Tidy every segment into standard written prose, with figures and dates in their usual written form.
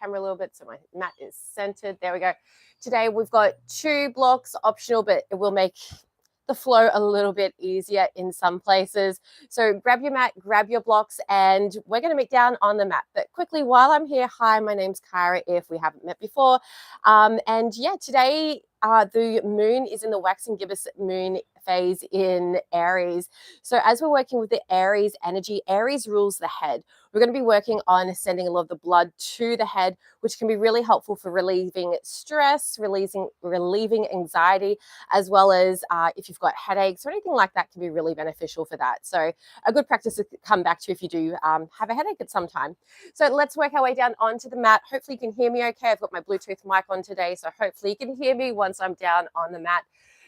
camera a little bit so my mat is centered. There we go. Today we've got 2 blocks, optional, but it will make the flow a little bit easier in some places. So grab your mat, grab your blocks, and we're going to meet down on the mat. But quickly, while I'm here, hi, my name's Kyra, if we haven't met before. And yeah, today the moon is in the waxing gibbous moon phase in Aries. So as we're working with the Aries energy, Aries rules the head. We're going to be working on sending a lot of the blood to the head, which can be really helpful for relieving stress, relieving anxiety, as well as if you've got headaches or anything like that, can be really beneficial for that. So a good practice to come back to if you do have a headache at some time. So let's work our way down onto the mat. Hopefully you can hear me okay. I've got my Bluetooth mic on today, so hopefully you can hear me once I'm down on the mat.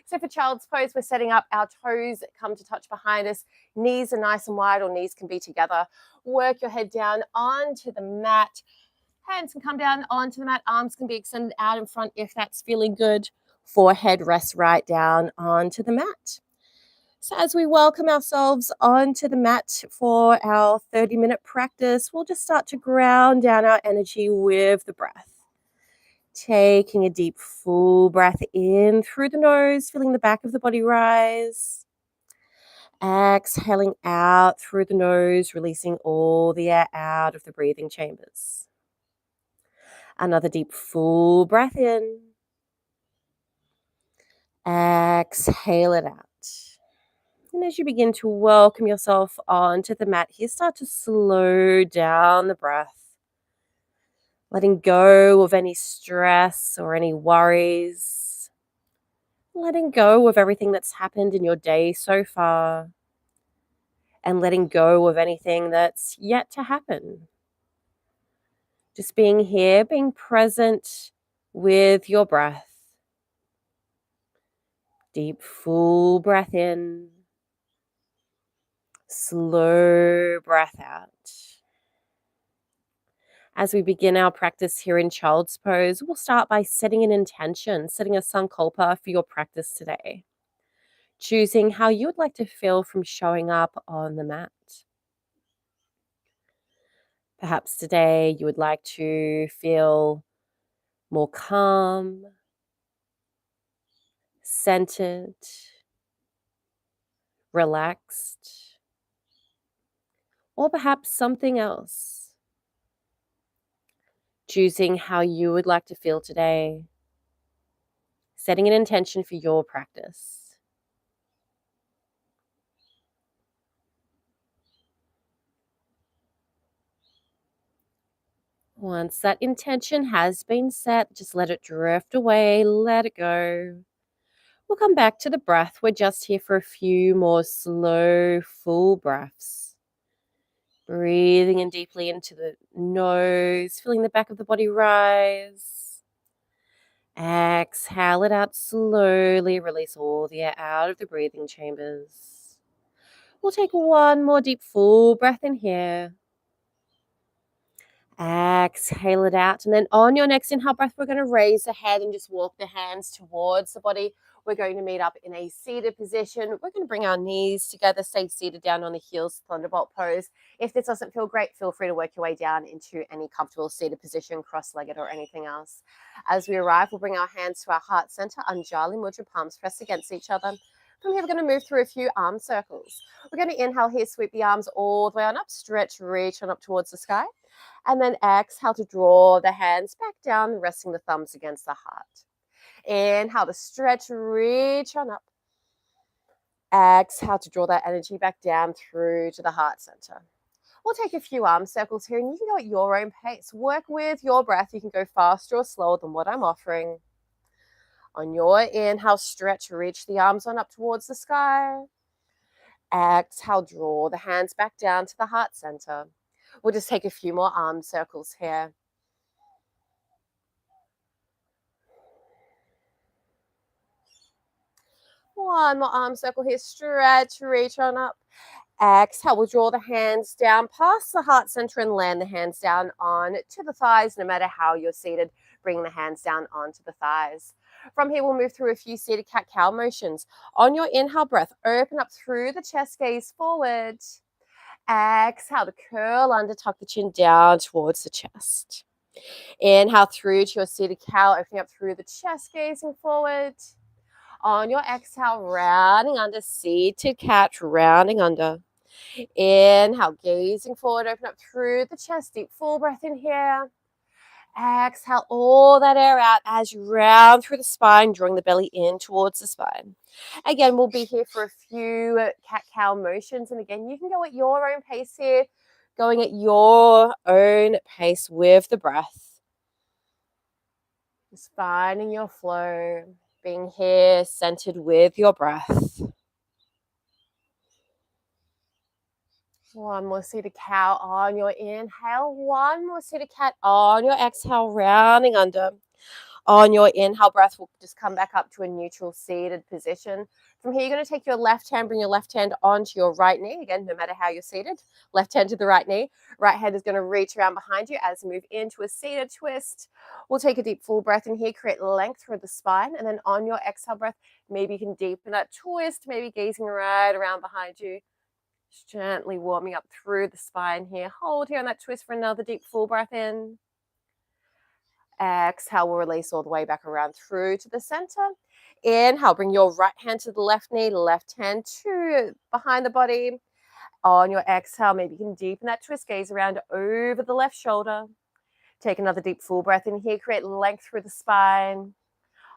So for child's pose, we're setting up, our toes come to touch behind us, knees are nice and wide, or knees can be together. Work your head down onto the mat. Hands can come down onto the mat, arms can be extended out in front if that's feeling good. Forehead rests right down onto the mat. So as we welcome ourselves onto the mat for our 30-minute practice, we'll just start to ground down our energy with the breath. Taking a deep, full breath in through the nose, feeling the back of the body rise. Exhaling out through the nose, releasing all the air out of the breathing chambers. Another deep, full breath in. Exhale it out. And as you begin to welcome yourself onto the mat here, start to slow down the breath. Letting go of any stress or any worries. Letting go of everything that's happened in your day so far. And letting go of anything that's yet to happen. Just being here, being present with your breath. Deep, full breath in. Slow breath out. As we begin our practice here in Child's Pose, we'll start by setting an intention, setting a sankalpa for your practice today. Choosing how you would like to feel from showing up on the mat. Perhaps today you would like to feel more calm, centered, relaxed, or perhaps something else. Choosing how you would like to feel today. Setting an intention for your practice. Once that intention has been set, just let it drift away, let it go. We'll come back to the breath. We're just here for a few more slow, full breaths. Breathing in deeply into the nose, feeling the back of the body rise. Exhale it out slowly, release all the air out of the breathing chambers. We'll take one more deep, full breath in here. Exhale it out. And then on your next inhale breath, we're going to raise the head and just walk the hands towards the body. We're going to meet up in a seated position. We're going to bring our knees together, stay seated down on the heels, thunderbolt pose. If this doesn't feel great, feel free to work your way down into any comfortable seated position, cross-legged or anything else. As we arrive, we'll bring our hands to our heart center, Anjali Mudra, palms pressed against each other. From here, we're going to move through a few arm circles. We're going to inhale here, sweep the arms all the way on up, stretch, reach on up towards the sky. And then exhale to draw the hands back down, resting the thumbs against the heart. Inhale to stretch, reach on up. Exhale to draw that energy back down through to the heart center. We'll take a few arm circles here and you can go at your own pace. Work with your breath. You can go faster or slower than what I'm offering. On your inhale, stretch, reach the arms on up towards the sky. Exhale, draw the hands back down to the heart center. We'll just take a few more arm circles here. One more arm circle here. Stretch, reach on up. Exhale, we'll draw the hands down past the heart center and land the hands down on to the thighs. No matter how you're seated, bring the hands down onto the thighs. From here, we'll move through a few seated cat-cow motions. On your inhale breath, open up through the chest, gaze forward. Exhale to curl under, tuck the chin down towards the chest. Inhale through to your seated cow, opening up through the chest, gazing forward. On your exhale, rounding under, seated cat, rounding under. Inhale, gazing forward, open up through the chest, deep full breath in here. Exhale all that air out as you round through the spine, drawing the belly in towards the spine. Again, we'll be here for a few cat-cow motions. And again, you can go at your own pace here, going at your own pace with the breath. Just finding your flow, being here centered with your breath. One more seated cow on your inhale. One more seated cat on your exhale, rounding under. On your inhale breath, we'll just come back up to a neutral seated position. From here, you're going to take your left hand, bring your left hand onto your right knee. Again, no matter how you're seated, left hand to the right knee. Right hand is going to reach around behind you as we move into a seated twist. We'll take a deep full breath in here, create length through the spine. And then on your exhale breath, maybe you can deepen that twist, maybe gazing right around behind you. Just gently warming up through the spine here. Hold here on that twist for another deep full breath in. Exhale, we'll release all the way back around through to the center. Inhale, bring your right hand to the left knee, left hand to behind the body. On your exhale, maybe you can deepen that twist, gaze around over the left shoulder. Take another deep full breath in here, create length through the spine.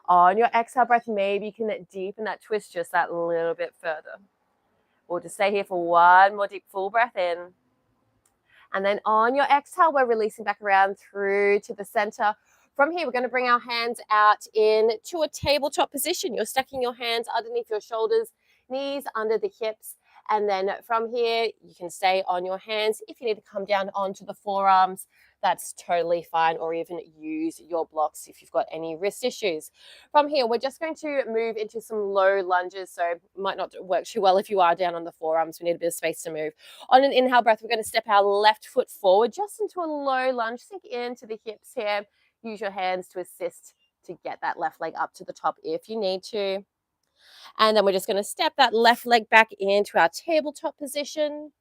On your exhale breath, maybe you can deepen that twist just that little bit further. We'll just stay here for one more deep full breath in. And then on your exhale, we're releasing back around through to the center. From here, we're going to bring our hands out into a tabletop position. You're stacking your hands underneath your shoulders, knees under the hips. And then from here, you can stay on your hands. If you need to come down onto the forearms, that's totally fine, or even use your blocks if you've got any wrist issues. From here, we're just going to move into some low lunges, so it might not work too well if you are down on the forearms. We need a bit of space to move. On an inhale breath, we're going to step our left foot forward just into a low lunge. Sink into the hips here. Use your hands to assist to get that left leg up to the top if you need to. And then we're just going to step that left leg back into our tabletop position.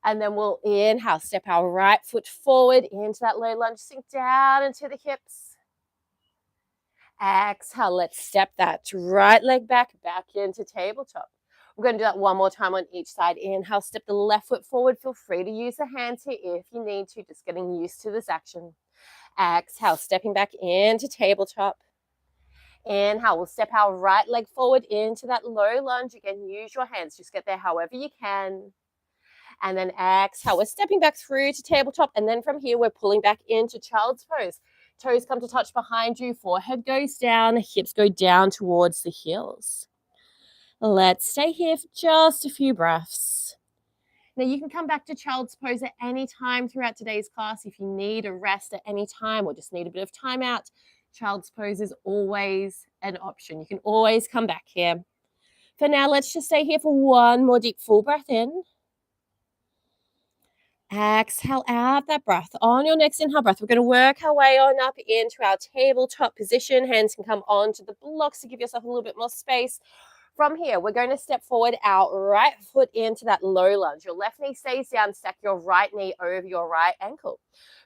And then we'll inhale, step our right foot forward into that low lunge, sink down into the hips. Exhale, let's step that right leg back into tabletop. We're going to do that one more time on each side. Inhale, step the left foot forward. Feel free to use the hands here if you need to, just getting used to this action. Exhale, stepping back into tabletop. Inhale, we'll step our right leg forward into that low lunge. Again, use your hands, just get there however you can. And then exhale, we're stepping back through to tabletop. And then from here, we're pulling back into child's pose. Toes come to touch behind you. Forehead goes down. Hips go down towards the heels. Let's stay here for just a few breaths. Now, you can come back to child's pose at any time throughout today's class. If you need a rest at any time or just need a bit of time out, child's pose is always an option. You can always come back here. For now, let's just stay here for one more deep full breath in. Exhale out that breath. On your next inhale breath, we're going to work our way on up into our tabletop position. Hands can come onto the blocks to give yourself a little bit more space. From here, we're going to step forward our right foot into that low lunge. Your left knee stays down, stack your right knee over your right ankle.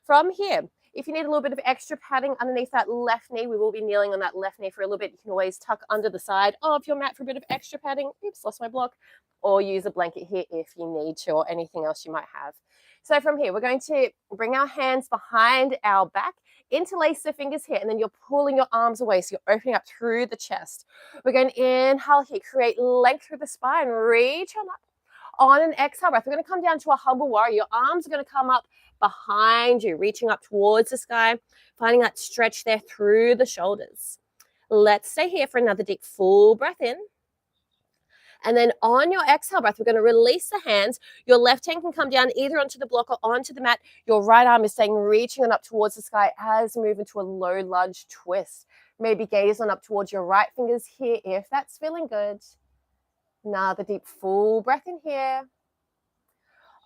From here, if you need a little bit of extra padding underneath that left knee, we will be kneeling on that left knee for a little bit. You can always tuck under the side of your mat for a bit of extra padding. Oops, lost my block. Or use a blanket here if you need to, or anything else you might have. So from here, we're going to bring our hands behind our back, interlace the fingers here, and then you're pulling your arms away, so you're opening up through the chest. We're going to inhale here, create length through the spine, reach on up. On an exhale breath, we're going to come down to a humble warrior. Your arms are going to come up behind you, reaching up towards the sky, finding that stretch there through the shoulders. Let's stay here for another deep full breath in. And then on your exhale breath, we're going to release the hands. Your left hand can come down either onto the block or onto the mat. Your right arm is staying reaching on up towards the sky as we move into a low lunge twist. Maybe gaze on up towards your right fingers here if that's feeling good. Another deep full breath in here.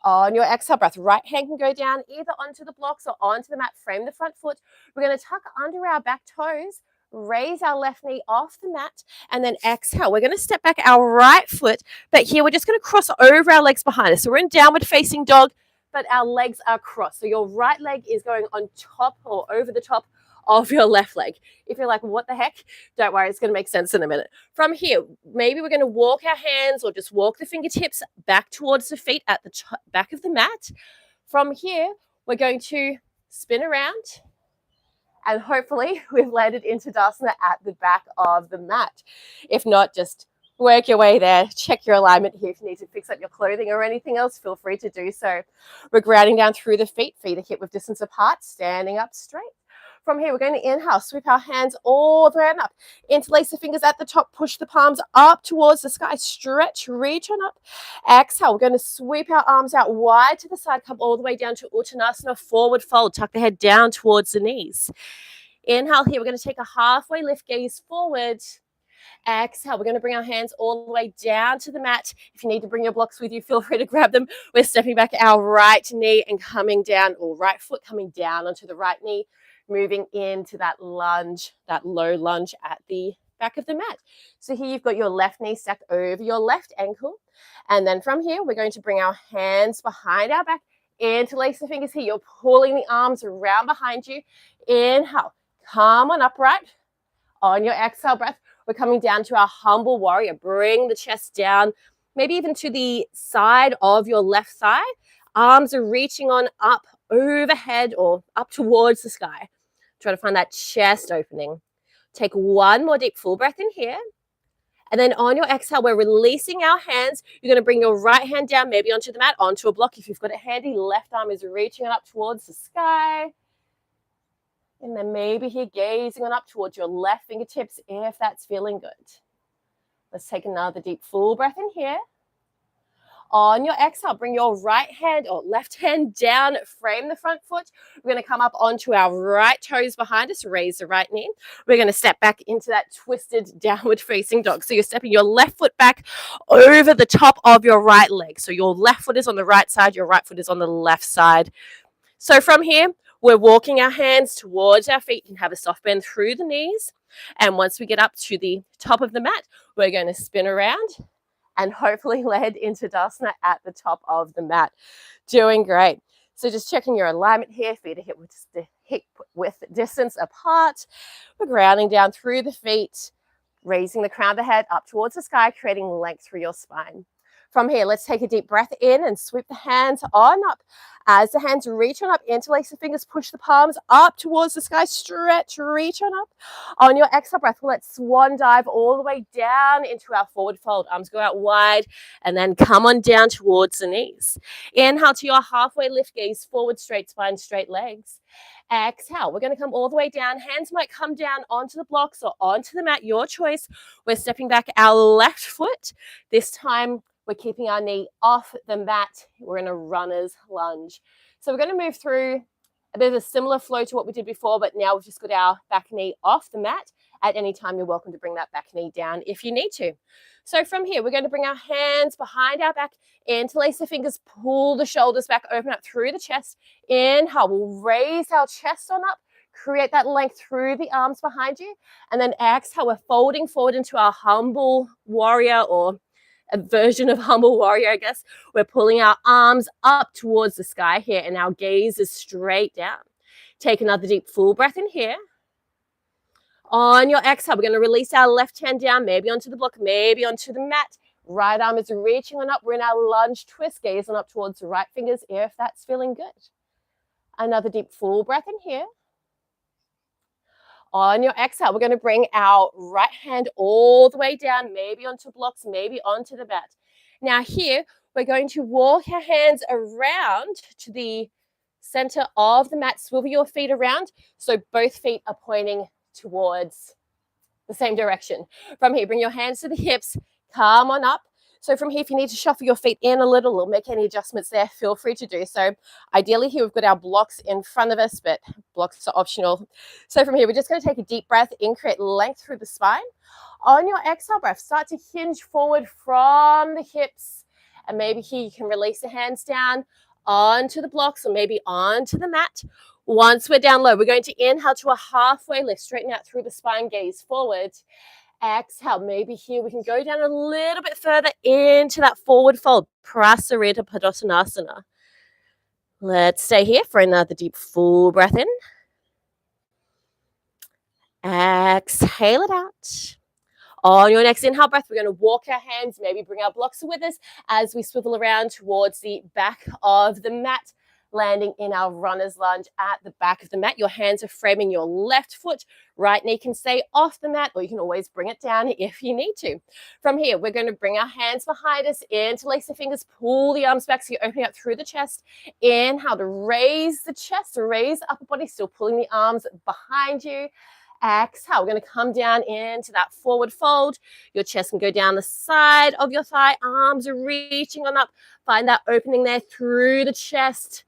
On your exhale breath, right hand can go down either onto the blocks or onto the mat. Frame the front foot. We're going to tuck under our back toes. Raise our left knee off the mat and then exhale. We're going to step back our right foot, but here we're just going to cross over our legs behind us. So we're in downward facing dog, but our legs are crossed. So your right leg is going on top or over the top of your left leg. If you're like, what the heck? Don't worry, it's going to make sense in a minute. From here, maybe we're going to walk our hands or just walk the fingertips back towards the feet at the back of the mat. From here, we're going to spin around, and hopefully we've landed into Tadasana at the back of the mat. If not, just work your way there. Check your alignment here. If you need to fix up your clothing or anything else, feel free to do so. We're grounding down through the feet are hip width distance apart, standing up straight. From here, we're going to inhale, sweep our hands all the way on up. Interlace the fingers at the top, push the palms up towards the sky, stretch, reach on up. Exhale, we're going to sweep our arms out wide to the side, come all the way down to Uttanasana, forward fold, tuck the head down towards the knees. Inhale here, we're going to take a halfway lift, gaze forward. Exhale, we're going to bring our hands all the way down to the mat. If you need to bring your blocks with you, feel free to grab them. We're stepping back our right knee and coming down, or right foot coming down onto the right knee, moving into that lunge, that low lunge at the back of the mat. So here you've got your left knee stacked over your left ankle. And then from here, we're going to bring our hands behind our back, interlace the fingers here. You're pulling the arms around behind you. Inhale, come on upright. On your exhale breath, we're coming down to our humble warrior. Bring the chest down, maybe even to the side of your left thigh. Arms are reaching on up overhead or up towards the sky. Try to find that chest opening. Take one more deep full breath in here. And then on your exhale, we're releasing our hands. You're going to bring your right hand down, maybe onto the mat, onto a block. If you've got it handy, left arm is reaching up towards the sky. And then maybe here, gazing on up towards your left fingertips if that's feeling good. Let's take another deep full breath in here. On your exhale, bring your right hand or left hand down, frame the front foot. We're going to come up onto our right toes behind us, raise the right knee. We're going to step back into that twisted downward facing dog. So you're stepping your left foot back over the top of your right leg. So your left foot is on the right side, your right foot is on the left side. So from here, we're walking our hands towards our feet. You can have a soft bend through the knees. And once we get up to the top of the mat, we're going to spin around and hopefully land into Tadasana at the top of the mat. Doing great. So just checking your alignment here, feet are hip width distance apart. We're grounding down through the feet, raising the crown of the head up towards the sky, creating length through your spine. From here, let's take a deep breath in and sweep the hands on up. As the hands reach on up, interlace the fingers, push the palms up towards the sky, stretch, reach on up. On your exhale breath, let's swan dive all the way down into our forward fold. Arms go out wide and then come on down towards the knees. Inhale to your halfway lift, gaze forward, straight spine, straight legs. Exhale, we're going to come all the way down. Hands might come down onto the blocks or onto the mat, your choice. We're stepping back our left foot. This time, we're keeping our knee off the mat. We're in a runner's lunge. So we're going to move through. There's a similar flow to what we did before, but now we've just got our back knee off the mat. At any time, you're welcome to bring that back knee down if you need to. So from here, we're going to bring our hands behind our back, interlace the fingers, pull the shoulders back, open up through the chest. Inhale, we'll raise our chest on up, create that length through the arms behind you. And then exhale, we're folding forward into our humble warrior, or a version of humble warrior, I guess. We're pulling our arms up towards the sky here, and our gaze is straight down. Take another deep full breath in here. On your exhale, we're going to release our left hand down, maybe onto the block, maybe onto the mat. Right arm is reaching on up. We're in our lunge twist, gaze on up towards the right fingers if that's feeling good. Another deep full breath in here. On your exhale, we're going to bring our right hand all the way down, maybe onto blocks, maybe onto the mat. Now here, we're going to walk our hands around to the center of the mat. Swivel your feet around so both feet are pointing towards the same direction. From here, bring your hands to the hips, come on up. So from here, if you need to shuffle your feet in a little or make any adjustments there, feel free to do so. Ideally here, we've got our blocks in front of us, but blocks are optional. So from here, we're just going to take a deep breath in, create length through the spine. On your exhale breath, start to hinge forward from the hips. And maybe here you can release the hands down onto the blocks or maybe onto the mat. Once we're down low, we're going to inhale to a halfway lift, straighten out through the spine, gaze forward. Exhale, maybe here we can go down a little bit further into that forward fold, Prasarita Padottanasana. Let's stay here for another deep full breath in. Exhale it out. On your next inhale breath, we're going to walk our hands, maybe bring our blocks with us as we swivel around towards the back of the mat, landing in our runner's lunge at the back of the mat. Your hands are framing your left foot. Right knee can stay off the mat, or you can always bring it down if you need to. From here, we're going to bring our hands behind us, interlace the fingers, pull the arms back so you're opening up through the chest. Inhale to raise the chest, raise the upper body, still pulling the arms behind you. Exhale, we're going to come down into that forward fold. Your chest can go down the side of your thigh. Arms are reaching on up. Find that opening there through the chest.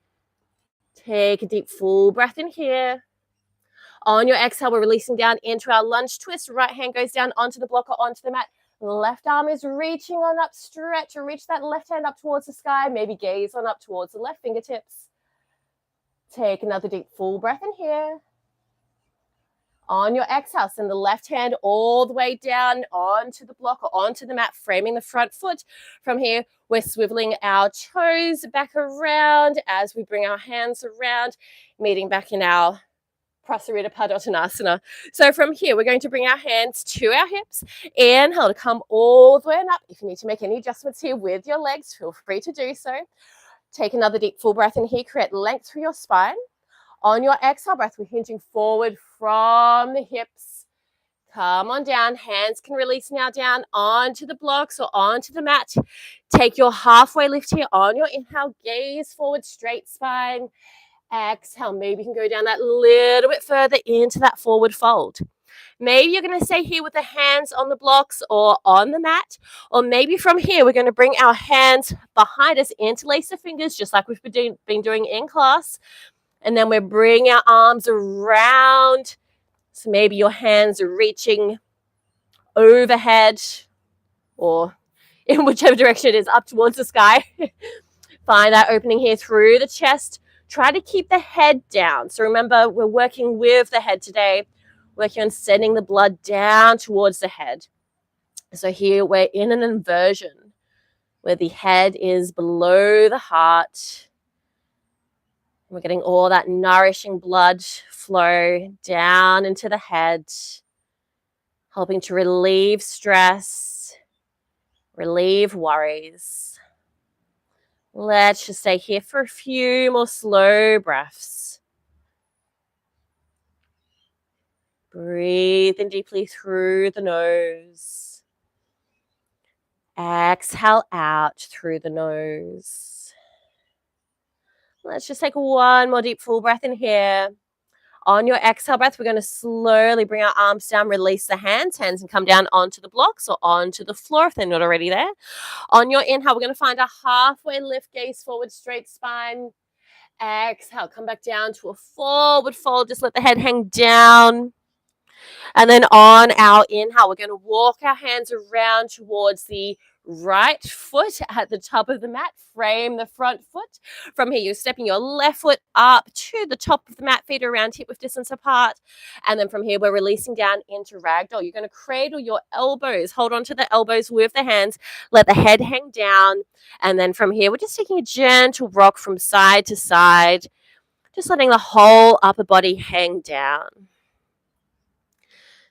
Take a deep full breath in here. On your exhale, we're releasing down into our lunge twist. Right hand goes down onto the block or onto the mat. Left arm is reaching on up. Stretch or reach that left hand up towards the sky. Maybe gaze on up towards the left fingertips. Take another deep full breath in here. On your exhale, send the left hand all the way down onto the block or onto the mat, framing the front foot. From here, we're swiveling our toes back around as we bring our hands around, meeting back in our Prasarita Padottanasana. So from here, we're going to bring our hands to our hips. Inhale to come all the way on up. If you need to make any adjustments here with your legs, feel free to do so. Take another deep full breath in here. Create length through your spine. On your exhale breath, we're hinging forward from the hips. Come on down. Hands can release now down onto the blocks or onto the mat. Take your halfway lift here on your inhale. Gaze forward, straight spine. Exhale. Maybe you can go down that little bit further into that forward fold. Maybe you're going to stay here with the hands on the blocks or on the mat. Or maybe from here, we're going to bring our hands behind us, interlace the fingers, just like we've been doing in class. And then we're bringing our arms around. So maybe your hands are reaching overhead or in whichever direction it is, up towards the sky. Find that opening here through the chest. Try to keep the head down. So remember, we're working with the head today, working on sending the blood down towards the head. So here we're in an inversion where the head is below the heart. We're getting all that nourishing blood flow down into the head, helping to relieve stress, relieve worries. Let's just stay here for a few more slow breaths. Breathe in deeply through the nose. Exhale out through the nose. Let's just take one more deep full breath in here. On your exhale breath, we're going to slowly bring our arms down, release the hands. Hands can come down onto the blocks or onto the floor if they're not already there. On your inhale, we're going to find a halfway lift, gaze forward, straight spine. Exhale, come back down to a forward fold. Just let the head hang down. And then on our inhale, we're going to walk our hands around towards the right foot at the top of the mat. Frame the front foot. From here, you're stepping your left foot up to the top of the mat, feet around hip width distance apart. And then from here, we're releasing down into ragdoll. You're going to cradle your elbows. Hold on to the elbows with the hands. Let the head hang down. And then from here, we're just taking a gentle rock from side to side. Just letting the whole upper body hang down.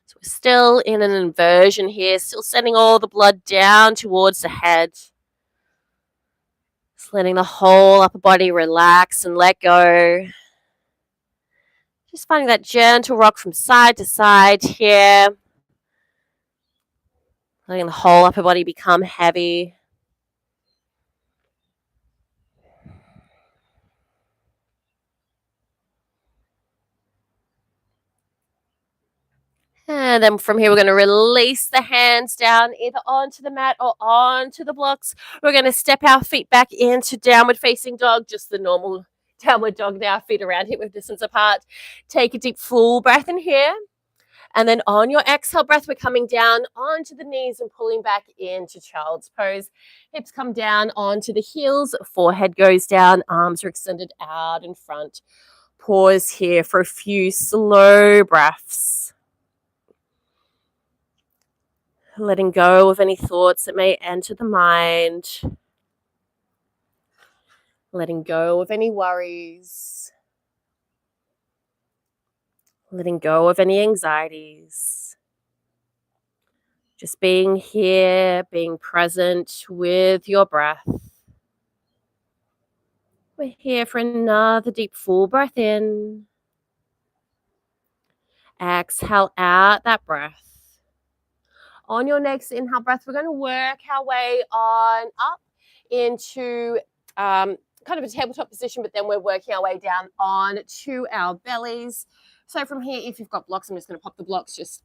So we're still in an inversion here, still sending all the blood down towards the head. Just letting the whole upper body relax and let go. Just finding that gentle rock from side to side here. Letting the whole upper body become heavy. And then from here, we're going to release the hands down either onto the mat or onto the blocks. We're going to step our feet back into downward facing dog, just the normal downward dog now, feet around hip width distance apart. Take a deep full breath in here. And then on your exhale breath, we're coming down onto the knees and pulling back into child's pose. Hips come down onto the heels, forehead goes down, arms are extended out in front. Pause here for a few slow breaths. Letting go of any thoughts that may enter the mind. letting go of any worries, letting go of any anxieties. Just being here, being present with your breath. We're here for another deep full breath in. Exhale out that breath. On your next inhale breath, we're going to work our way on up into kind of a tabletop position, but then we're working our way down on to our bellies. So from here, if you've got blocks, I'm just going to pop the blocks just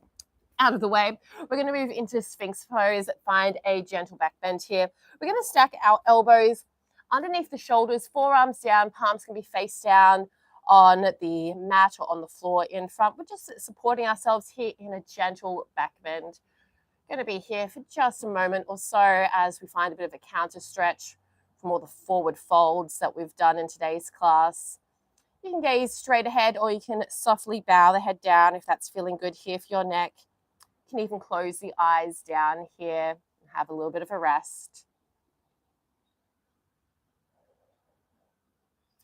out of the way. We're going to move into Sphinx pose, find a gentle back bend here. We're going to stack our elbows underneath the shoulders, forearms down, palms can be face down on the mat or on the floor in front. We're just supporting ourselves here in a gentle back bend. Going to be here for just a moment or so as we find a bit of a counter stretch from all the forward folds that we've done in today's class. You can gaze straight ahead or you can softly bow the head down if that's feeling good here for your neck. You can even close the eyes down here and have a little bit of a rest.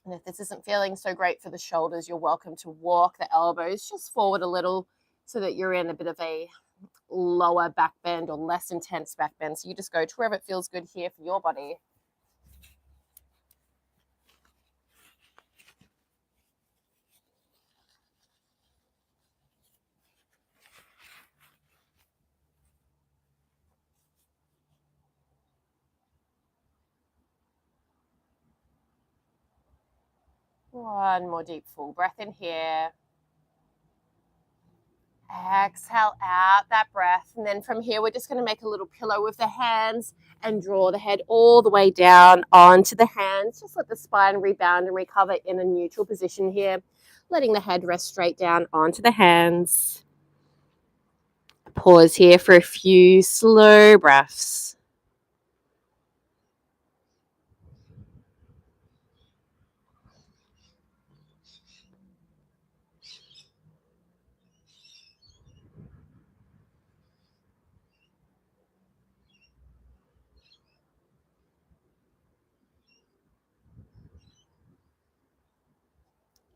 And if this isn't feeling so great for the shoulders, you're welcome to walk the elbows just forward a little so that you're in a bit of a lower back bend or less intense back bend. So you just go to wherever it feels good here for your body. One more deep full breath in here. Exhale out that breath. And then from here, we're just going to make a little pillow with the hands and draw the head all the way down onto the hands. Just let the spine rebound and recover in a neutral position here. Letting the head rest straight down onto the hands. Pause here for a few slow breaths.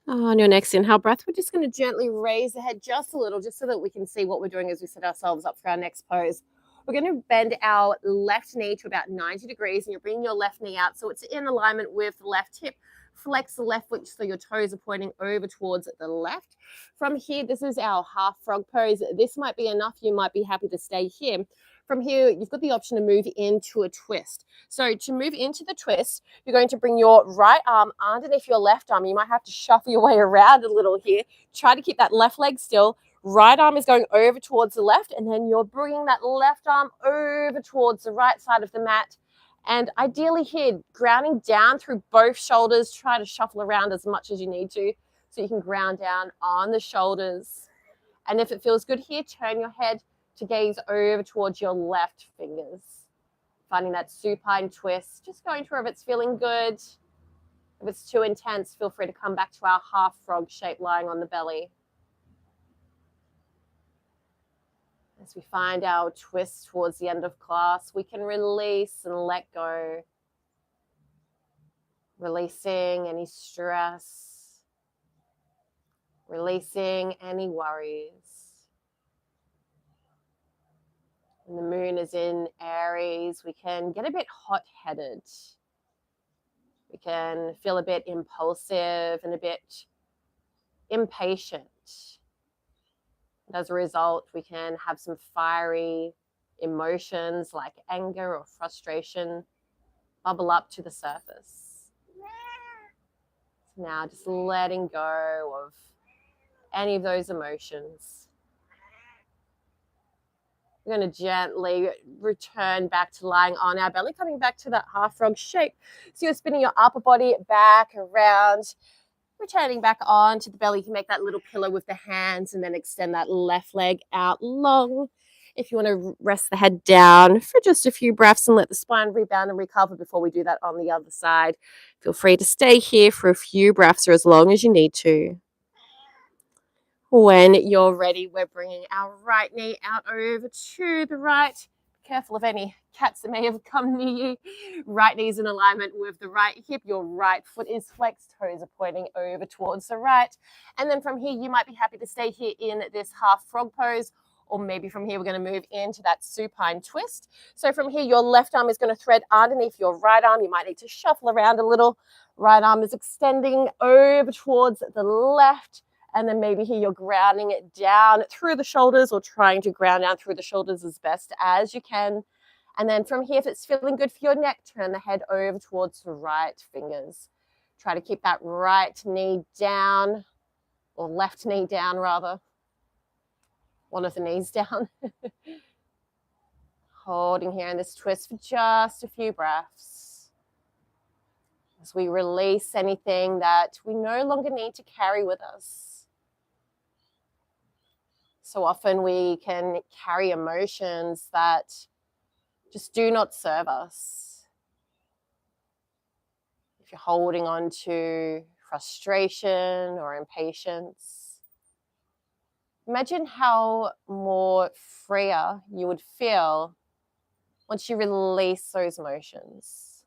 On your next inhale breath, we're just going to gently raise the head just a little, just so that we can see what we're doing as we set ourselves up for our next pose. We're going to bend our left knee to about 90 degrees, and you're bringing your left knee out so it's in alignment with the left hip. Flex the left foot so your toes are pointing over towards the left. From here, this is our half frog pose. This might be enough. You might be happy to stay here. From here, you've got the option to move into a twist. So to move into the twist, you're going to bring your right arm underneath your left arm. You might have to shuffle your way around a little here. Try to keep that left leg still. Right arm is going over towards the left, and then you're bringing that left arm over towards the right side of the mat. And ideally here, grounding down through both shoulders. Try to shuffle around as much as you need to so you can ground down on the shoulders. And if it feels good here, turn your head to gaze over towards your left fingers. Finding that supine twist, just going to wherever it's feeling good. If it's too intense, feel free to come back to our half frog shape lying on the belly. As we find our twist towards the end of class, we can release and let go. Releasing any stress, releasing any worries. When the moon is in Aries, we can get a bit hot-headed. We can feel a bit impulsive and a bit impatient. And as a result, we can have some fiery emotions like anger or frustration bubble up to the surface. Now just letting go of any of those emotions. We're going to gently return back to lying on our belly, coming back to that half frog shape. So you're spinning your upper body back around, returning back onto the belly. You can make that little pillow with the hands and then extend that left leg out long. If you want to rest the head down for just a few breaths and let the spine rebound and recover before we do that on the other side, feel free to stay here for a few breaths or as long as you need to. When you're ready, we're bringing our right knee out over to the right. careful of any cats that may have come near you. Right knee's in alignment with the right hip. Your right foot is flexed. Toes are pointing over towards the right. And then from here, you might be happy to stay here in this half frog pose, or maybe from here, we're going to move into that supine twist. So from here, your left arm is going to thread underneath your right arm. You might need to shuffle around a little. Right arm is extending over towards the left. And then maybe here you're grounding it down through the shoulders, or trying to ground down through the shoulders as best as you can. And then from here, if it's feeling good for your neck, turn the head over towards the right fingers. Try to keep that right knee down, or left knee down rather. One of the knees down. Holding here in this twist for just a few breaths, as we release anything that we no longer need to carry with us. So often we can carry emotions that just do not serve us. If you're holding on to frustration or impatience, imagine how more freer you would feel once you release those emotions.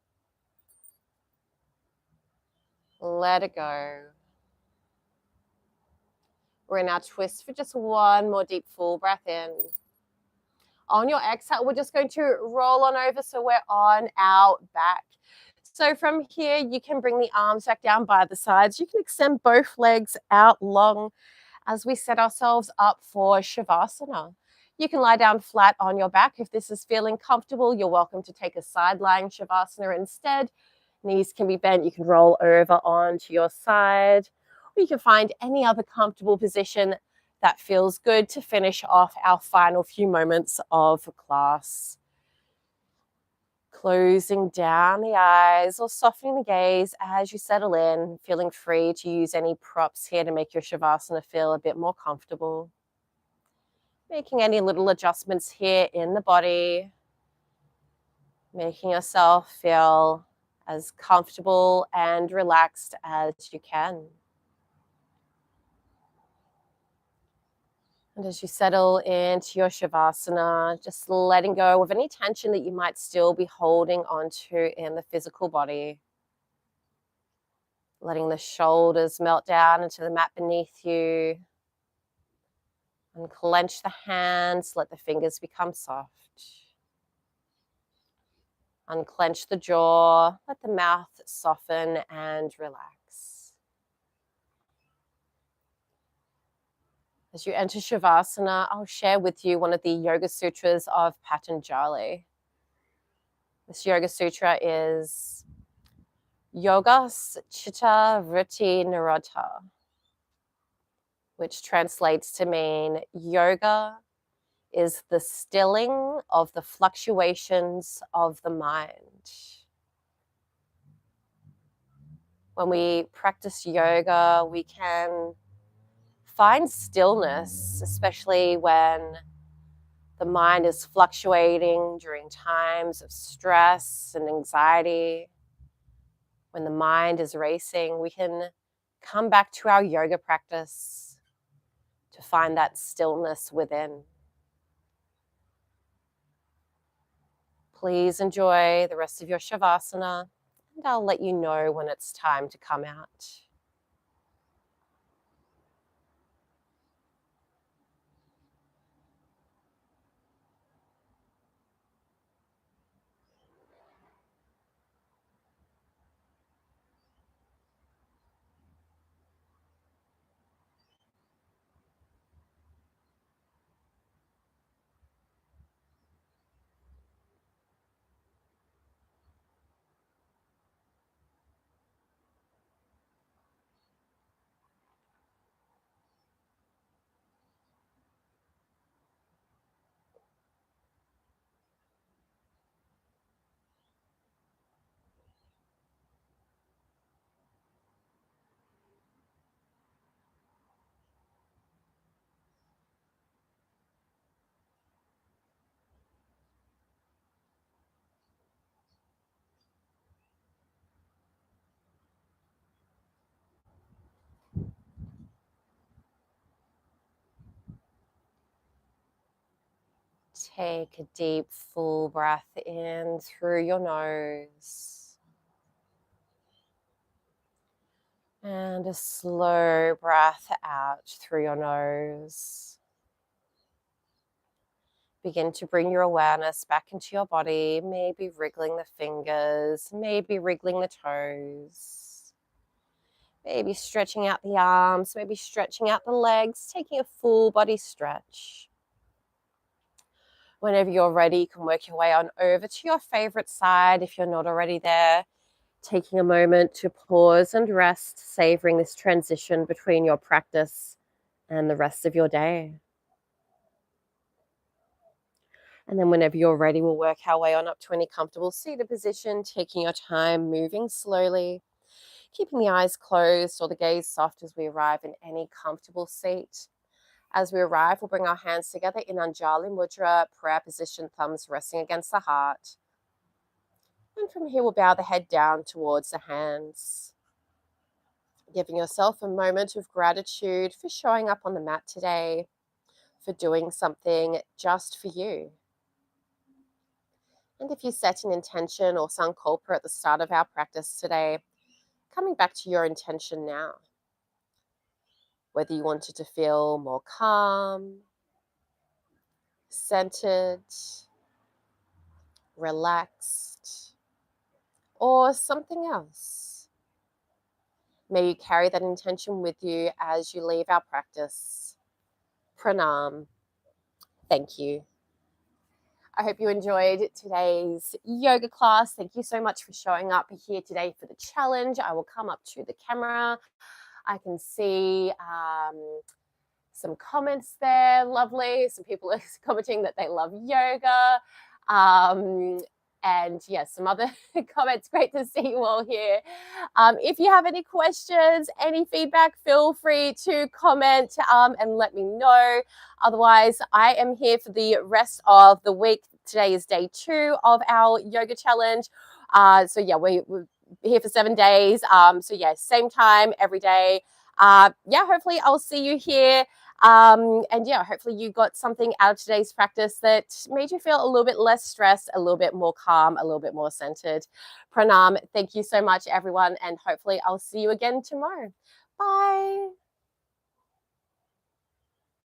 Let it go. We're in our twist for just one more deep full breath in. On your exhale, we're just going to roll on over, so we're on our back. So from here, you can bring the arms back down by the sides. You can extend both legs out long as we set ourselves up for Shavasana. You can lie down flat on your back. If this is feeling comfortable, you're welcome to take a side-lying Shavasana instead. Knees can be bent. You can roll over onto your side. Or you can find any other comfortable position that feels good to finish off our final few moments of class. Closing down the eyes or softening the gaze as you settle in, feeling free to use any props here to make your Shavasana feel a bit more comfortable. Making any little adjustments here in the body, making yourself feel as comfortable and relaxed as you can. And as you settle into your Shavasana, just letting go of any tension that you might still be holding onto in the physical body. Letting the shoulders melt down into the mat beneath you. And clench the hands, let the fingers become soft. Unclench the jaw, let the mouth soften and relax. As you enter Shavasana, I'll share with you one of the Yoga Sutras of Patanjali. This Yoga Sutra is Yogas Chitta Vritti Nirodha, which translates to mean yoga is the stilling of the fluctuations of the mind. When we practice yoga, we can find stillness, especially when the mind is fluctuating during times of stress and anxiety. When the mind is racing, we can come back to our yoga practice to find that stillness within. Please enjoy the rest of your Shavasana, and I'll let you know when it's time to come out. Take a deep, full breath in through your nose. And a slow breath out through your nose. Begin to bring your awareness back into your body, maybe wriggling the fingers, maybe wriggling the toes, maybe stretching out the arms, maybe stretching out the legs, taking a full body stretch. Whenever you're ready, you can work your way on over to your favorite side if you're not already there. Taking a moment to pause and rest, savoring this transition between your practice and the rest of your day. And then whenever you're ready, we'll work our way on up to any comfortable seated position, taking your time, moving slowly, keeping the eyes closed or the gaze soft as we arrive in any comfortable seat. As we arrive, we'll bring our hands together in Anjali Mudra, prayer position, thumbs resting against the heart. And from here, we'll bow the head down towards the hands. Giving yourself a moment of gratitude for showing up on the mat today, for doing something just for you. And if you set an intention or sankalpa at the start of our practice today, coming back to your intention now. Whether you wanted to feel more calm, centered, relaxed, or something else. May you carry that intention with you as you leave our practice. Pranam. Thank you. I hope you enjoyed today's yoga class. Thank you so much for showing up here today for the challenge. I will come up to the camera. I can see some comments there. Lovely. Some people are commenting that they love yoga. And yes, some other comments. Great to see you all here. If you have any questions, any feedback, feel free to comment and let me know. Otherwise, I am here for the rest of the week. Today is day 2 of our yoga challenge. So yeah, we're here for 7 days. So yeah, same time every day. Yeah, hopefully I'll see you here. And yeah, hopefully you got something out of today's practice that made you feel a little bit less stressed, a little bit more calm, a little bit more centered. Pranam. Thank you so much, everyone. And hopefully I'll see you again tomorrow. Bye.